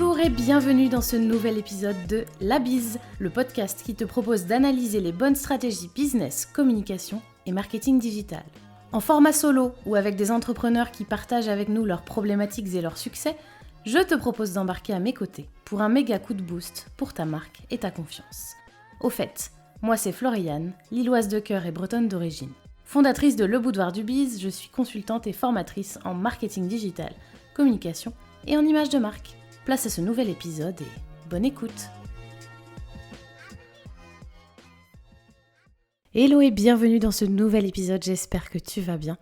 Bonjour et bienvenue dans ce nouvel épisode de La Bise, le podcast qui te propose d'analyser les bonnes stratégies business, communication et marketing digital. En format solo ou avec des entrepreneurs qui partagent avec nous leurs problématiques et leurs succès, je te propose d'embarquer à mes côtés pour un méga coup de boost pour ta marque et ta confiance. Au fait, moi c'est Floriane, lilloise de cœur et bretonne d'origine. Fondatrice de Le Boudoir du Biz, je suis consultante et formatrice en marketing digital, communication et en image de marque. Place à ce nouvel épisode et bonne écoute. Hello et bienvenue dans ce nouvel épisode, j'espère que tu vas bien.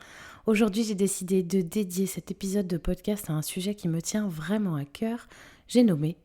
Aujourd'hui, j'ai décidé de dédier cet épisode de podcast à un sujet qui me tient vraiment à cœur. J'ai nommé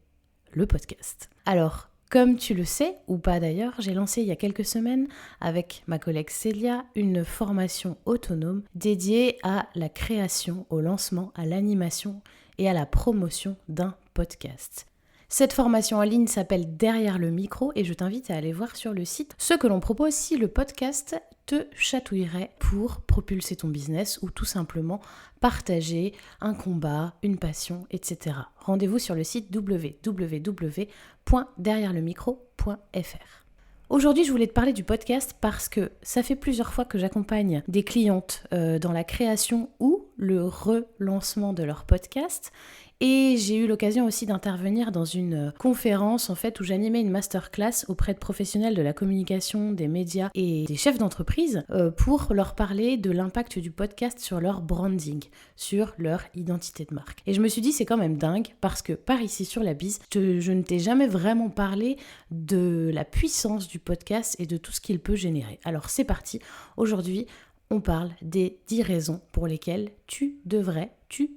le podcast. Alors, comme tu le sais, ou pas d'ailleurs, j'ai lancé il y a quelques semaines avec ma collègue Célia une formation autonome dédiée à la création, au lancement, à l'animation et à la promotion d'un podcast. Cette formation en ligne s'appelle Derrière le micro et je t'invite à aller voir sur le site ce que l'on propose si le podcast te chatouillerait pour propulser ton business ou tout simplement partager un combat, une passion, etc. Rendez-vous sur le site www.derrièrelemicro.fr. Aujourd'hui, je voulais te parler du podcast parce que ça fait plusieurs fois que j'accompagne des clientes dans la création ou le relancement de leur podcast. Et j'ai eu l'occasion aussi d'intervenir dans une conférence où j'animais une masterclass auprès de professionnels de la communication, des médias et des chefs d'entreprise pour leur parler de l'impact du podcast sur leur branding, sur leur identité de marque. Et je me suis dit c'est quand même dingue parce que par ici sur La Bise, je ne t'ai jamais vraiment parlé de la puissance du podcast et de tout ce qu'il peut générer. Alors c'est parti, aujourd'hui on parle des 10 raisons pour lesquelles tu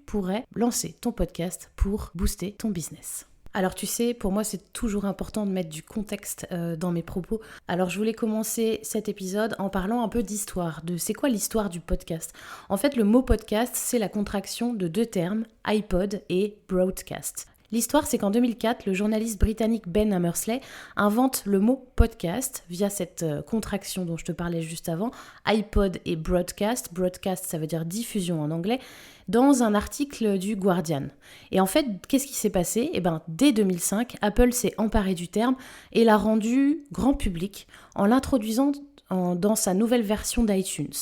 pourrais lancer ton podcast pour booster ton business. Alors tu sais, pour moi c'est toujours important de mettre du contexte dans mes propos. Alors je voulais commencer cet épisode en parlant un peu d'histoire, de c'est quoi l'histoire du podcast. En fait le mot podcast c'est la contraction de deux termes, iPod et broadcast. L'histoire, c'est qu'en 2004, le journaliste britannique Ben Hammersley invente le mot podcast via cette contraction dont je te parlais juste avant, iPod et broadcast. Broadcast, ça veut dire diffusion en anglais, dans un article du Guardian. Et en fait, qu'est-ce qui s'est passé ? Dès 2005, Apple s'est emparé du terme et l'a rendu grand public en l'introduisant dans sa nouvelle version d'iTunes.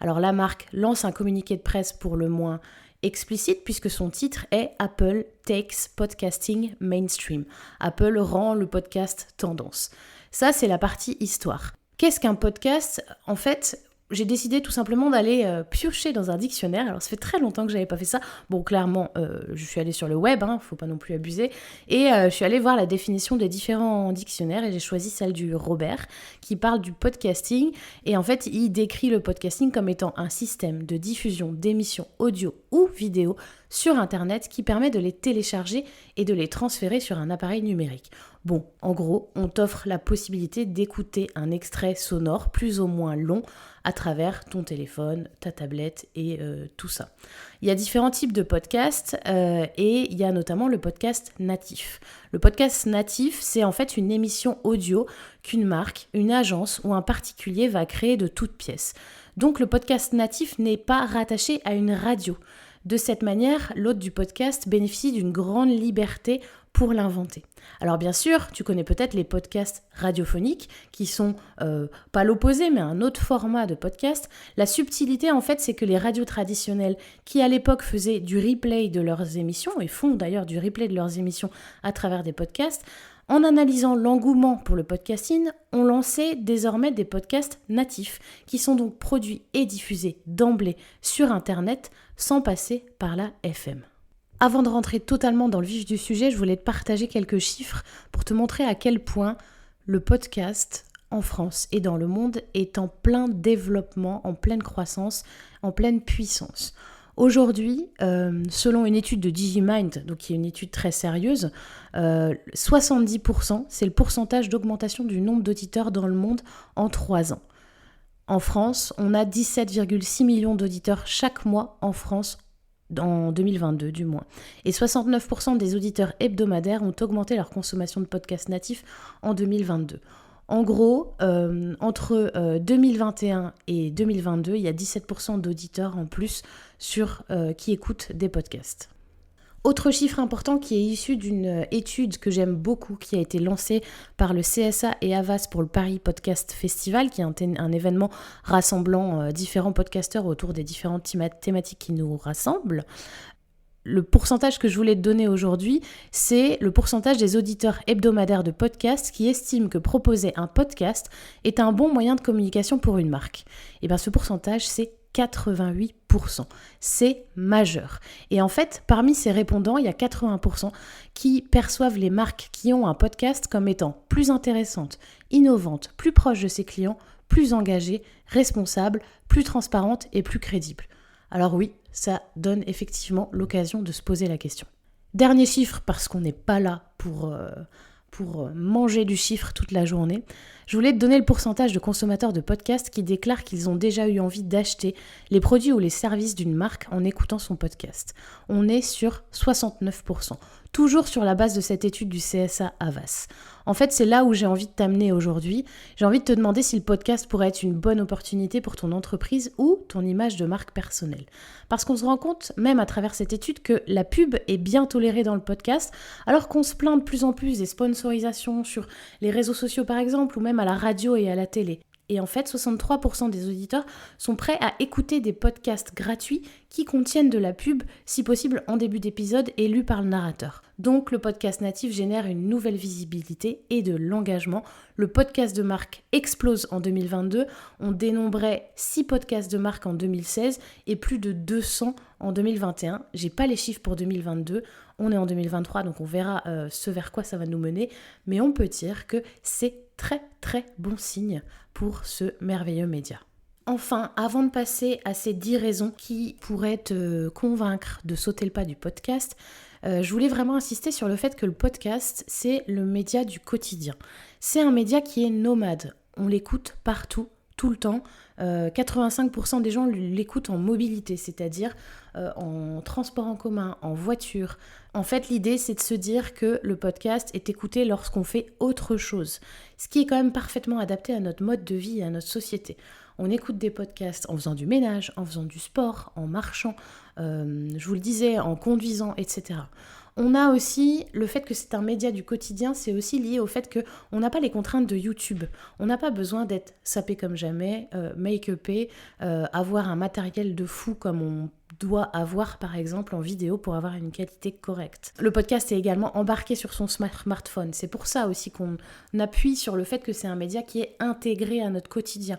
Alors la marque lance un communiqué de presse pour le moins explicite puisque son titre est Apple Takes Podcasting Mainstream. Apple rend le podcast tendance. Ça, c'est la partie histoire. Qu'est-ce qu'un podcast ? En fait, j'ai décidé tout simplement d'aller piocher dans un dictionnaire. Alors, ça fait très longtemps que je n'avais pas fait ça. Bon, clairement, je suis allée sur le web, faut pas non plus abuser. Et je suis allée voir la définition des différents dictionnaires et j'ai choisi celle du Robert qui parle du podcasting. Et en fait, il décrit le podcasting comme étant un système de diffusion d'émissions audio ou vidéo sur Internet qui permet de les télécharger et de les transférer sur un appareil numérique. Bon, en gros, on t'offre la possibilité d'écouter un extrait sonore plus ou moins long à travers ton téléphone, ta tablette et tout ça. Il y a différents types de podcasts et il y a notamment le podcast natif. Le podcast natif, c'est en fait une émission audio qu'une marque, une agence ou un particulier va créer de toutes pièces. Donc le podcast natif n'est pas rattaché à une radio. De cette manière, l'hôte du podcast bénéficie d'une grande liberté pour l'inventer. Alors bien sûr, tu connais peut-être les podcasts radiophoniques qui sont pas l'opposé mais un autre format de podcast. La subtilité en fait c'est que les radios traditionnelles qui à l'époque faisaient du replay de leurs émissions et font d'ailleurs du replay de leurs émissions à travers des podcasts, en analysant l'engouement pour le podcasting, ont lancé désormais des podcasts natifs qui sont donc produits et diffusés d'emblée sur Internet sans passer par la FM. Avant de rentrer totalement dans le vif du sujet, je voulais te partager quelques chiffres pour te montrer à quel point le podcast en France et dans le monde est en plein développement, en pleine croissance, en pleine puissance. Aujourd'hui, selon une étude de Digimind, donc qui est une étude très sérieuse, 70%, c'est le pourcentage d'augmentation du nombre d'auditeurs dans le monde en 3 ans. En France, on a 17,6 millions d'auditeurs chaque mois en France, en 2022 du moins. Et 69% des auditeurs hebdomadaires ont augmenté leur consommation de podcasts natifs en 2022. En gros, entre 2021 et 2022, il y a 17% d'auditeurs en plus qui écoutent des podcasts. Autre chiffre important qui est issu d'une étude que j'aime beaucoup, qui a été lancée par le CSA et Havas pour le Paris Podcast Festival, qui est un événement rassemblant différents podcasteurs autour des différentes thématiques qui nous rassemblent. Le pourcentage que je voulais te donner aujourd'hui, c'est le pourcentage des auditeurs hebdomadaires de podcasts qui estiment que proposer un podcast est un bon moyen de communication pour une marque. Et bien ce pourcentage, c'est 88%. C'est majeur. Et en fait, parmi ces répondants, il y a 80% qui perçoivent les marques qui ont un podcast comme étant plus intéressantes, innovantes, plus proches de ses clients, plus engagées, responsables, plus transparentes et plus crédibles. Alors oui, ça donne effectivement l'occasion de se poser la question. Dernier chiffre, parce qu'on n'est pas là pour manger du chiffre toute la journée, je voulais te donner le pourcentage de consommateurs de podcasts qui déclarent qu'ils ont déjà eu envie d'acheter les produits ou les services d'une marque en écoutant son podcast. On est sur 69%, toujours sur la base de cette étude du CSA Havas. En fait, c'est là où j'ai envie de t'amener aujourd'hui. J'ai envie de te demander si le podcast pourrait être une bonne opportunité pour ton entreprise ou ton image de marque personnelle. Parce qu'on se rend compte, même à travers cette étude, que la pub est bien tolérée dans le podcast, alors qu'on se plaint de plus en plus des sponsorisations sur les réseaux sociaux par exemple, ou même à la radio et à la télé. Et en fait, 63% des auditeurs sont prêts à écouter des podcasts gratuits qui contiennent de la pub, si possible en début d'épisode et lus par le narrateur. Donc le podcast natif génère une nouvelle visibilité et de l'engagement. Le podcast de marque explose en 2022. On dénombrait 6 podcasts de marque en 2016 et plus de 200 en 2021. J'ai pas les chiffres pour 2022. On est en 2023, donc on verra ce vers quoi ça va nous mener. Mais on peut dire que c'est très très bon signe pour ce merveilleux média. Enfin, avant de passer à ces 10 raisons qui pourraient te convaincre de sauter le pas du podcast, je voulais vraiment insister sur le fait que le podcast, c'est le média du quotidien. C'est un média qui est nomade. On l'écoute partout, tout le temps. 85% des gens l'écoutent en mobilité, c'est-à-dire en transport en commun, en voiture. En fait, l'idée, c'est de se dire que le podcast est écouté lorsqu'on fait autre chose, ce qui est quand même parfaitement adapté à notre mode de vie et à notre société. On écoute des podcasts en faisant du ménage, en faisant du sport, en marchant, je vous le disais, en conduisant, etc. On a aussi le fait que c'est un média du quotidien, c'est aussi lié au fait qu'on n'a pas les contraintes de YouTube. On n'a pas besoin d'être sapé comme jamais, make-upé, avoir un matériel de fou comme on doit avoir par exemple en vidéo pour avoir une qualité correcte. Le podcast est également embarqué sur son smartphone. C'est pour ça aussi qu'on appuie sur le fait que c'est un média qui est intégré à notre quotidien.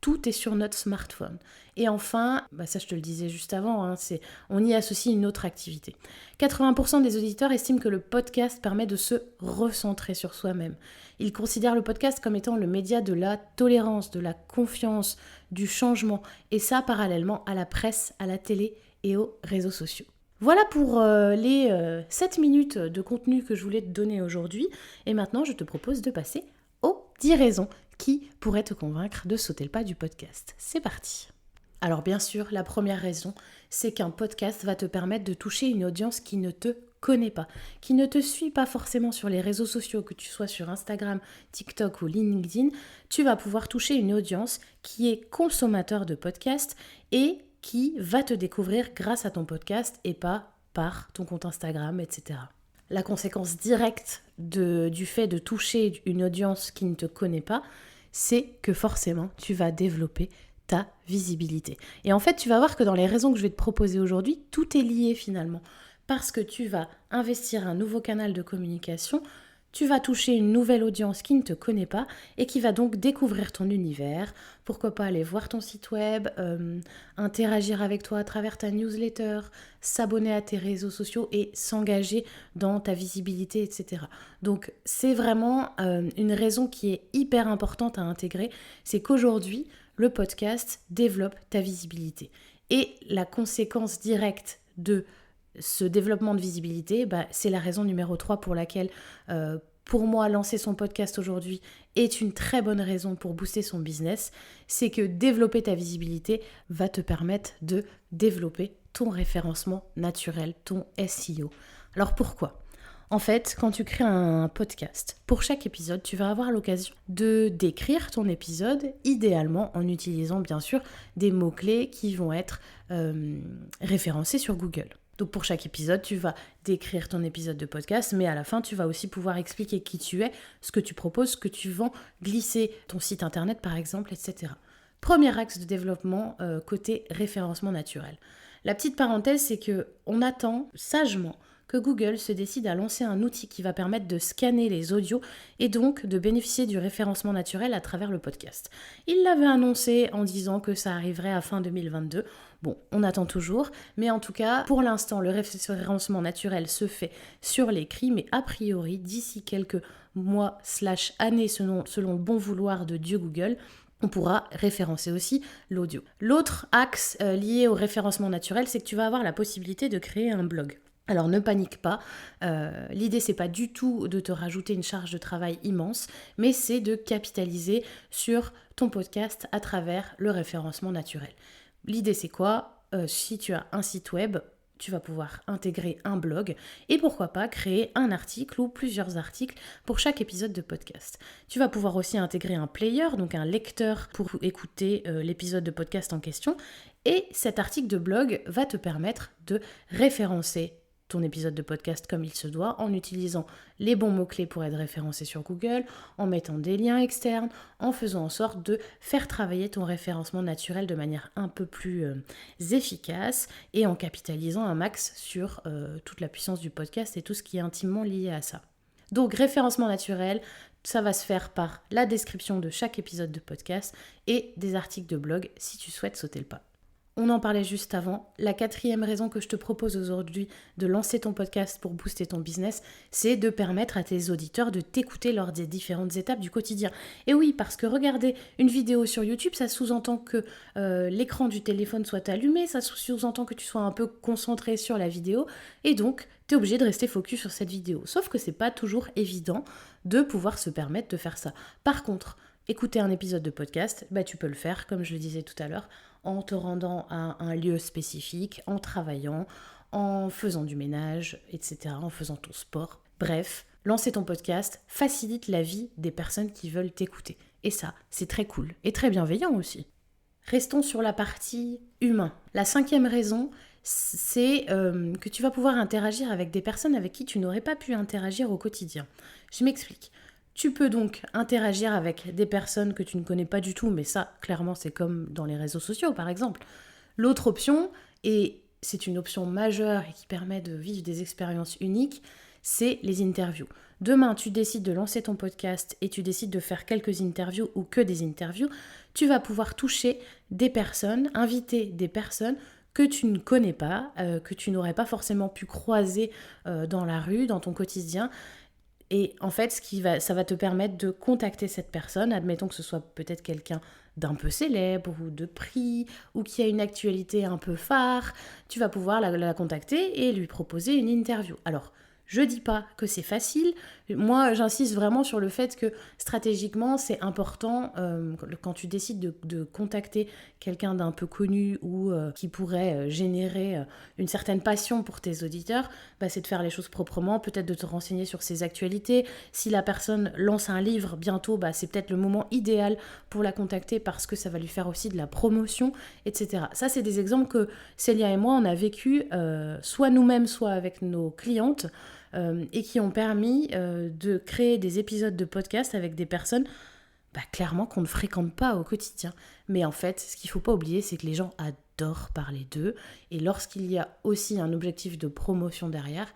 Tout est sur notre smartphone. Et enfin, ça je te le disais juste avant, on y associe une autre activité. 80% des auditeurs estiment que le podcast permet de se recentrer sur soi-même. Ils considèrent le podcast comme étant le média de la tolérance, de la confiance, du changement. Et ça parallèlement à la presse, à la télé et aux réseaux sociaux. Voilà pour les 7 minutes de contenu que je voulais te donner aujourd'hui. Et maintenant, je te propose de passer aux 10 raisons qui pourraient te convaincre de sauter le pas du podcast. C'est parti. Alors bien sûr, la première raison, c'est qu'un podcast va te permettre de toucher une audience qui ne te connaît pas, qui ne te suit pas forcément sur les réseaux sociaux, que tu sois sur Instagram, TikTok ou LinkedIn. Tu vas pouvoir toucher une audience qui est consommateur de podcasts et qui va te découvrir grâce à ton podcast et pas par ton compte Instagram, etc. La conséquence directe du fait de toucher une audience qui ne te connaît pas, c'est que forcément, tu vas développer ta visibilité. Et en fait, tu vas voir que dans les raisons que je vais te proposer aujourd'hui, tout est lié finalement. Parce que tu vas investir un nouveau canal de communication, tu vas toucher une nouvelle audience qui ne te connaît pas et qui va donc découvrir ton univers. Pourquoi pas aller voir ton site web, interagir avec toi à travers ta newsletter, s'abonner à tes réseaux sociaux et s'engager dans ta visibilité, etc. Donc c'est vraiment une raison qui est hyper importante à intégrer, c'est qu'aujourd'hui, le podcast développe ta visibilité. Et la conséquence directe de ce développement de visibilité, c'est la raison numéro 3 pour laquelle, pour moi, lancer son podcast aujourd'hui est une très bonne raison pour booster son business. C'est que développer ta visibilité va te permettre de développer ton référencement naturel, ton SEO. Alors pourquoi ? En fait, quand tu crées un podcast, pour chaque épisode, tu vas avoir l'occasion de décrire ton épisode, idéalement en utilisant bien sûr des mots-clés qui vont être référencés sur Google. Donc pour chaque épisode, tu vas décrire ton épisode de podcast, mais à la fin, tu vas aussi pouvoir expliquer qui tu es, ce que tu proposes, ce que tu vends, glisser ton site internet par exemple, etc. Premier axe de développement côté référencement naturel. La petite parenthèse, c'est qu'on attend sagement que Google se décide à lancer un outil qui va permettre de scanner les audios et donc de bénéficier du référencement naturel à travers le podcast. Il l'avait annoncé en disant que ça arriverait à fin 2022. Bon, on attend toujours, mais en tout cas, pour l'instant, le référencement naturel se fait sur l'écrit, mais a priori, d'ici quelques mois/années, selon le bon vouloir de Dieu Google, on pourra référencer aussi l'audio. L'autre axe lié au référencement naturel, c'est que tu vas avoir la possibilité de créer un blog. Alors ne panique pas, l'idée c'est pas du tout de te rajouter une charge de travail immense, mais c'est de capitaliser sur ton podcast à travers le référencement naturel. L'idée c'est quoi ? Si tu as un site web, tu vas pouvoir intégrer un blog et pourquoi pas créer un article ou plusieurs articles pour chaque épisode de podcast. Tu vas pouvoir aussi intégrer un player, donc un lecteur pour écouter l'épisode de podcast en question, et cet article de blog va te permettre de référencer ton épisode de podcast comme il se doit, en utilisant les bons mots-clés pour être référencé sur Google, en mettant des liens externes, en faisant en sorte de faire travailler ton référencement naturel de manière un peu plus efficace et en capitalisant un max sur toute la puissance du podcast et tout ce qui est intimement lié à ça. Donc référencement naturel, ça va se faire par la description de chaque épisode de podcast et des articles de blog si tu souhaites sauter le pas. On en parlait juste avant. La 4e raison que je te propose aujourd'hui de lancer ton podcast pour booster ton business, c'est de permettre à tes auditeurs de t'écouter lors des différentes étapes du quotidien. Et oui, parce que regarder une vidéo sur YouTube, ça sous-entend que l'écran du téléphone soit allumé, ça sous-entend que tu sois un peu concentré sur la vidéo, et donc tu es obligé de rester focus sur cette vidéo. Sauf que c'est pas toujours évident de pouvoir se permettre de faire ça. Par contre, écouter un épisode de podcast, tu peux le faire, comme je le disais tout à l'heure, en te rendant à un lieu spécifique, en travaillant, en faisant du ménage, etc., en faisant ton sport. Bref, lancer ton podcast facilite la vie des personnes qui veulent t'écouter. Et ça, c'est très cool et très bienveillant aussi. Restons sur la partie humain. La 5e raison, c'est que tu vas pouvoir interagir avec des personnes avec qui tu n'aurais pas pu interagir au quotidien. Je m'explique. Tu peux donc interagir avec des personnes que tu ne connais pas du tout, mais ça, clairement, c'est comme dans les réseaux sociaux, par exemple. L'autre option, et c'est une option majeure et qui permet de vivre des expériences uniques, c'est les interviews. Demain, tu décides de lancer ton podcast et tu décides de faire quelques interviews ou que des interviews, tu vas pouvoir toucher des personnes, inviter des personnes que tu ne connais pas, que tu n'aurais pas forcément pu croiser dans la rue, dans ton quotidien. Et en fait, ça va te permettre de contacter cette personne, admettons que ce soit peut-être quelqu'un d'un peu célèbre ou de prix, ou qui a une actualité un peu phare, tu vas pouvoir la contacter et lui proposer une interview. Alors, je dis pas que c'est facile, moi j'insiste vraiment sur le fait que stratégiquement c'est important quand tu décides de contacter quelqu'un d'un peu connu ou qui pourrait générer une certaine passion pour tes auditeurs, c'est de faire les choses proprement, peut-être de te renseigner sur ses actualités. Si la personne lance un livre bientôt, c'est peut-être le moment idéal pour la contacter parce que ça va lui faire aussi de la promotion, etc. Ça c'est des exemples que Célia et moi on a vécu soit nous-mêmes, soit avec nos clientes, et qui ont permis de créer des épisodes de podcast avec des personnes clairement qu'on ne fréquente pas au quotidien. Mais en fait, ce qu'il ne faut pas oublier, c'est que les gens adorent parler d'eux, et lorsqu'il y a aussi un objectif de promotion derrière,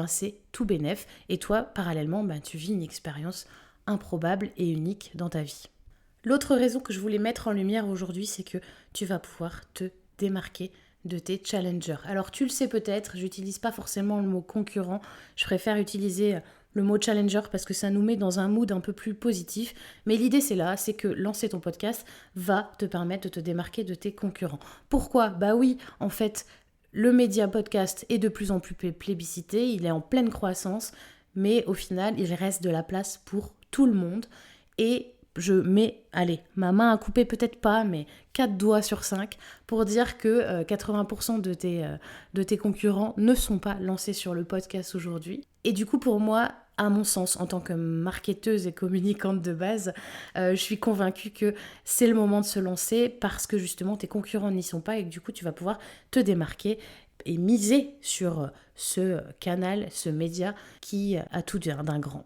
c'est tout bénef, et toi, parallèlement, tu vis une expérience improbable et unique dans ta vie. L'autre raison que je voulais mettre en lumière aujourd'hui, c'est que tu vas pouvoir te démarquer de tes challengers. Alors tu le sais peut-être, j'utilise pas forcément le mot concurrent, je préfère utiliser le mot challenger parce que ça nous met dans un mood un peu plus positif, mais l'idée c'est que lancer ton podcast va te permettre de te démarquer de tes concurrents. Pourquoi ? Oui, en fait, le média podcast est de plus en plus plébiscité, il est en pleine croissance, mais au final, il reste de la place pour tout le monde, et je mets, ma main à couper peut-être pas, mais 4 doigts sur 5 pour dire que 80% de tes concurrents ne sont pas lancés sur le podcast aujourd'hui. Et du coup, pour moi, à mon sens, en tant que marketeuse et communicante de base, je suis convaincue que c'est le moment de se lancer parce que justement, tes concurrents n'y sont pas et que du coup, tu vas pouvoir te démarquer et miser sur ce canal, ce média qui a tout d'un grand.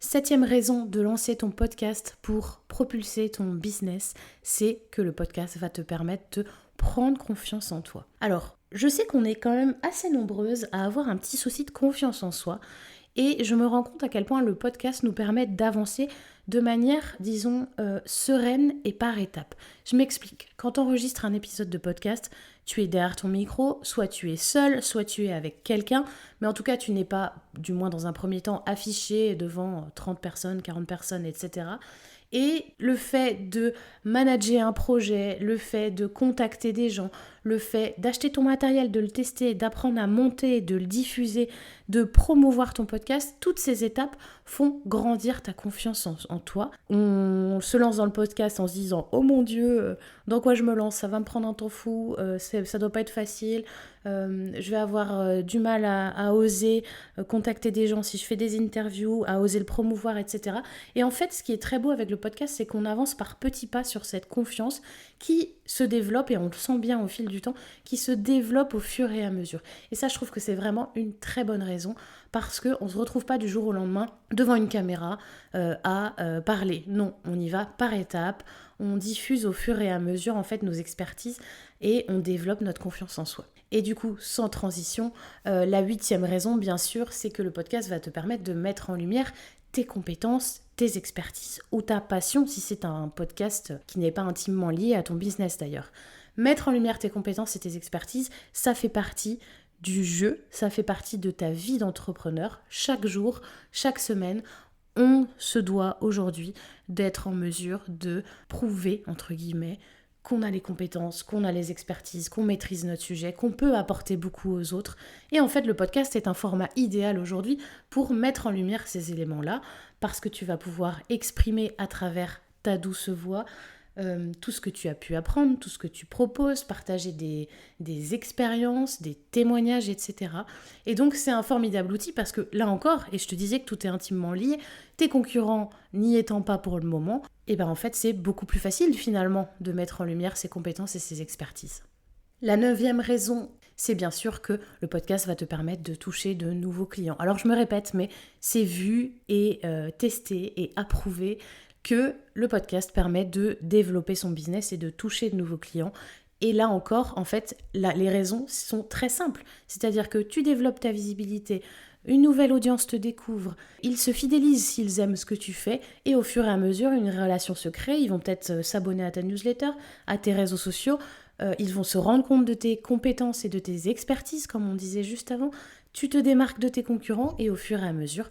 7e raison de lancer ton podcast pour propulser ton business, c'est que le podcast va te permettre de prendre confiance en toi. Alors, je sais qu'on est quand même assez nombreuses à avoir un petit souci de confiance en soi et je me rends compte à quel point le podcast nous permet d'avancer de manière, disons, sereine et par étapes. Je m'explique. Quand tu enregistres un épisode de podcast, tu es derrière ton micro, soit tu es seul, soit tu es avec quelqu'un, mais en tout cas, tu n'es pas, du moins dans un premier temps, affiché devant 30 personnes, 40 personnes, etc. Et le fait de manager un projet, le fait de contacter des gens, le fait d'acheter ton matériel, de le tester, d'apprendre à monter, de le diffuser, de promouvoir ton podcast, toutes ces étapes font grandir ta confiance en toi. On se lance dans le podcast en se disant « Oh mon Dieu, dans quoi je me lance? Ça va me prendre un temps fou, ça doit pas être facile, je vais avoir du mal à oser contacter des gens si je fais des interviews, à oser le promouvoir, etc. » Et en fait, ce qui est très beau avec le podcast, c'est qu'on avance par petits pas sur cette confiance qui se développe, et on le sent bien au fil du temps, qui se développe au fur et à mesure. Et ça, je trouve que c'est vraiment une très bonne raison, parce qu'on ne se retrouve pas du jour au lendemain devant une caméra à parler. Non, on y va par étapes, on diffuse au fur et à mesure en fait nos expertises et on développe notre confiance en soi. Et du coup, sans transition, la 8e raison, bien sûr, c'est que le podcast va te permettre de mettre en lumière tes compétences, tes expertises ou ta passion si c'est un podcast qui n'est pas intimement lié à ton business d'ailleurs. Mettre en lumière tes compétences et tes expertises, ça fait partie du jeu, ça fait partie de ta vie d'entrepreneur. Chaque jour, chaque semaine, on se doit aujourd'hui d'être en mesure de prouver, entre guillemets, qu'on a les compétences, qu'on a les expertises, qu'on maîtrise notre sujet, qu'on peut apporter beaucoup aux autres. Et en fait, le podcast est un format idéal aujourd'hui pour mettre en lumière ces éléments-là, parce que tu vas pouvoir exprimer à travers ta douce voix tout ce que tu as pu apprendre, tout ce que tu proposes, partager des expériences, des témoignages, etc. Et donc c'est un formidable outil parce que là encore, et je te disais que tout est intimement lié, tes concurrents n'y étant pas pour le moment, et ben en fait c'est beaucoup plus facile finalement de mettre en lumière ses compétences et ses expertises. La 9e raison, c'est bien sûr que le podcast va te permettre de toucher de nouveaux clients. Alors je me répète, mais c'est vu et testé et approuvé que le podcast permet de développer son business et de toucher de nouveaux clients. Et là encore, en fait, les raisons sont très simples. C'est-à-dire que tu développes ta visibilité, une nouvelle audience te découvre, ils se fidélisent s'ils aiment ce que tu fais, et au fur et à mesure, une relation se crée, ils vont peut-être s'abonner à ta newsletter, à tes réseaux sociaux, ils vont se rendre compte de tes compétences et de tes expertises, comme on disait juste avant. Tu te démarques de tes concurrents et au fur et à mesure,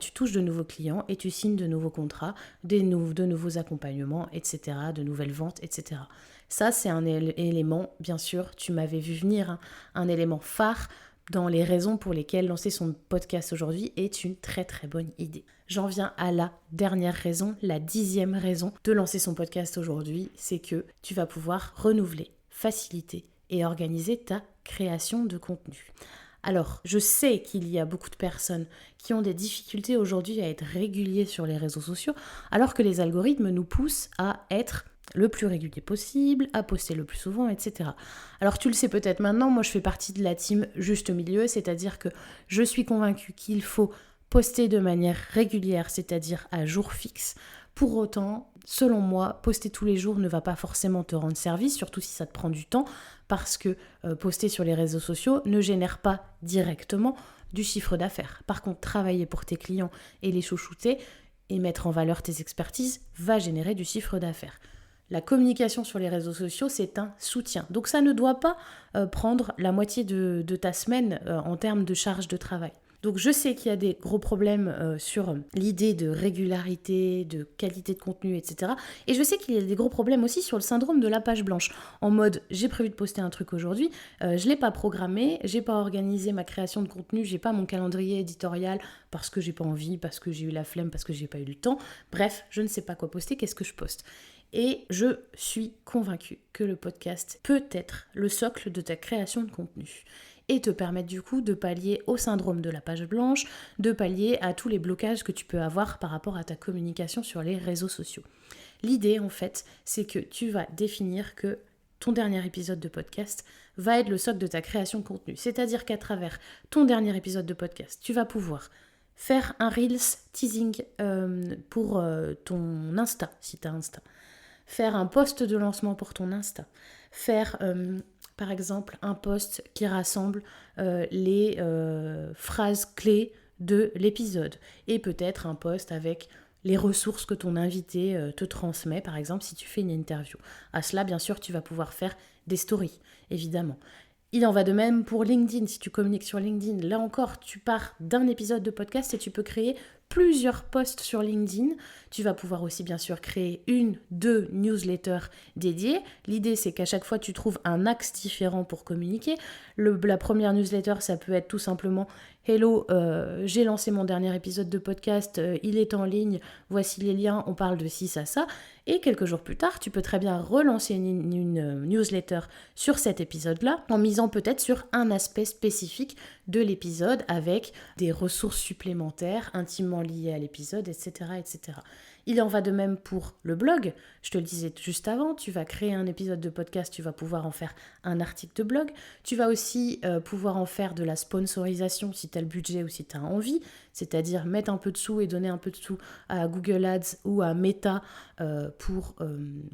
tu touches de nouveaux clients et tu signes de nouveaux contrats, de nouveaux accompagnements, etc., de nouvelles ventes, etc. Ça, c'est un élément, bien sûr, tu m'avais vu venir, hein, un élément phare dans les raisons pour lesquelles lancer son podcast aujourd'hui est une très très bonne idée. J'en viens à la dernière raison, la 10e raison de lancer son podcast aujourd'hui, c'est que tu vas pouvoir renouveler, faciliter et organiser ta création de contenu. Alors, je sais qu'il y a beaucoup de personnes qui ont des difficultés aujourd'hui à être réguliers sur les réseaux sociaux, alors que les algorithmes nous poussent à être le plus régulier possible, à poster le plus souvent, etc. Alors tu le sais peut-être maintenant, moi je fais partie de la team juste milieu, c'est-à-dire que je suis convaincue qu'il faut poster de manière régulière, c'est-à-dire à jour fixe. Pour autant, selon moi, poster tous les jours ne va pas forcément te rendre service, surtout si ça te prend du temps, parce que poster sur les réseaux sociaux ne génère pas directement du chiffre d'affaires. Par contre, travailler pour tes clients et les chouchouter et mettre en valeur tes expertises va générer du chiffre d'affaires. La communication sur les réseaux sociaux, c'est un soutien. Donc ça ne doit pas prendre la moitié de ta semaine en termes de charge de travail. Donc je sais qu'il y a des gros problèmes sur l'idée de régularité, de qualité de contenu, etc. Et je sais qu'il y a des gros problèmes aussi sur le syndrome de la page blanche. En mode, j'ai prévu de poster un truc aujourd'hui, je ne l'ai pas programmé, j'ai pas organisé ma création de contenu, j'ai pas mon calendrier éditorial parce que j'ai pas envie, parce que j'ai eu la flemme, parce que j'ai pas eu le temps. Bref, je ne sais pas quoi poster, qu'est-ce que je poste ? Et je suis convaincue que le podcast peut être le socle de ta création de contenu et te permettre du coup de pallier au syndrome de la page blanche, de pallier à tous les blocages que tu peux avoir par rapport à ta communication sur les réseaux sociaux. L'idée en fait, c'est que tu vas définir que ton dernier épisode de podcast va être le socle de ta création de contenu. C'est-à-dire qu'à travers ton dernier épisode de podcast, tu vas pouvoir faire un Reels teasing pour ton Insta, si tu as Insta. Faire un post de lancement pour ton Insta. Faire, par exemple, un post qui rassemble les phrases clés de l'épisode. Et peut-être un post avec les ressources que ton invité te transmet, par exemple, si tu fais une interview. À cela, bien sûr, tu vas pouvoir faire des stories, évidemment. Il en va de même pour LinkedIn, si tu communiques sur LinkedIn. Là encore, tu pars d'un épisode de podcast et tu peux créer plusieurs posts sur LinkedIn. Tu vas pouvoir aussi bien sûr créer 1-2 newsletters dédiées. L'idée, c'est qu'à chaque fois, tu trouves un axe différent pour communiquer. La première newsletter, ça peut être tout simplement « Hello, j'ai lancé mon dernier épisode de podcast, il est en ligne, voici les liens, on parle de ci, ça ». Et quelques jours plus tard, tu peux très bien relancer une newsletter sur cet épisode-là en misant peut-être sur un aspect spécifique de l'épisode avec des ressources supplémentaires intimement liées à l'épisode, etc., etc. Il en va de même pour le blog. Je te le disais juste avant, tu vas créer un épisode de podcast, tu vas pouvoir en faire un article de blog. Tu vas aussi pouvoir en faire de la sponsorisation si tu as le budget ou si tu as envie, c'est-à-dire mettre un peu de sous et donner un peu de sous à Google Ads ou à Meta pour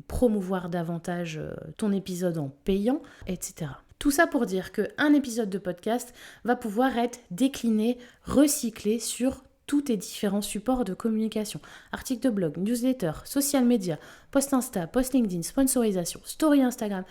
promouvoir davantage ton épisode en payant, etc. Tout ça pour dire qu'un épisode de podcast va pouvoir être décliné, recyclé sur tous tes différents supports de communication. Articles de blog, newsletter, social media, post Insta, post LinkedIn, sponsorisation, story Instagram.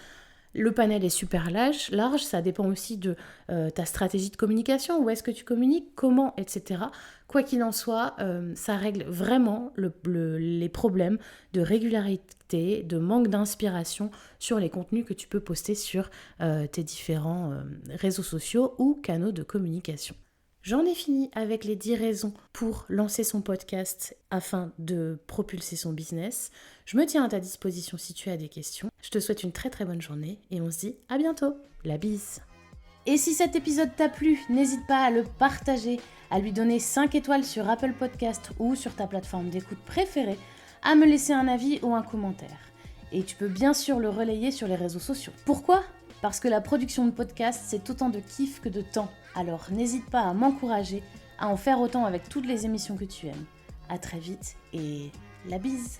Le panel est super large, ça dépend aussi de ta stratégie de communication, où est-ce que tu communiques, comment, etc. Quoi qu'il en soit, ça règle vraiment les problèmes de régularité, de manque d'inspiration sur les contenus que tu peux poster sur tes différents réseaux sociaux ou canaux de communication. J'en ai fini avec les 10 raisons pour lancer son podcast afin de propulser son business. Je me tiens à ta disposition si tu as des questions. Je te souhaite une très très bonne journée et on se dit à bientôt. La bise. Et si cet épisode t'a plu, n'hésite pas à le partager, à lui donner 5 étoiles sur Apple Podcast ou sur ta plateforme d'écoute préférée, à me laisser un avis ou un commentaire. Et tu peux bien sûr le relayer sur les réseaux sociaux. Pourquoi ? Parce que la production de podcast, c'est autant de kiff que de temps. Alors n'hésite pas à m'encourager, à en faire autant avec toutes les émissions que tu aimes. À très vite et la bise.